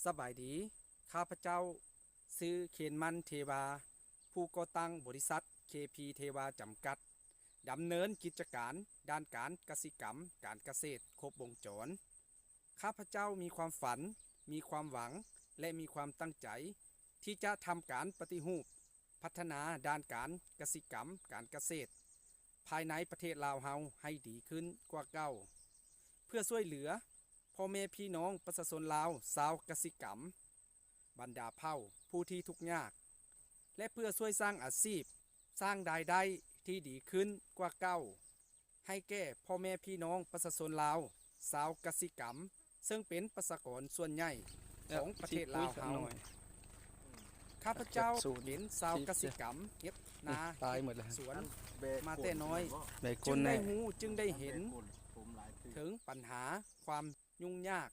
สบายดีข้าพเจ้าซื้อเขนมันเทวาผู้ก่อตั้งบริษัท KP เทวาจำกัดดำเนินกิจการด้านการกสิกรรมการเกษตรครบวงจรข้าพเจ้ามีความฝันมีความหวังและมีความตั้งใจที่จะทำการปฏิรูปพัฒนาด้านการกสิกรรมการเกษตรภายในประเทศลาวเฮาให้ดีขึ้นกว่าเก่าเพื่อช่วยเหลือพ่อแม่พี่น้องประชาชนลาวชาวกสิกรรมบรรดาเผ่าผู้ที่ทุกข์ยากและเพื่อช่วยสร้างอาชีพสร้างรายได้ที่ดีขึ้นกว่าเก่าให้แก่พ่อแม่พี่น้องประชาชนลาวชาวกสิกรรมซึ่งเป็นประชากรส่วนใหญ่ของประเทศลาวเฮาข้าพเจ้าเป็นชาวกสิกรรมเก็บนา ตายหมดแล้ว สวนมาแต่น้อย ในค จึ น ง ใน ได้รู้จึงได้เห็นถึงปัญหาความยุ่งยาก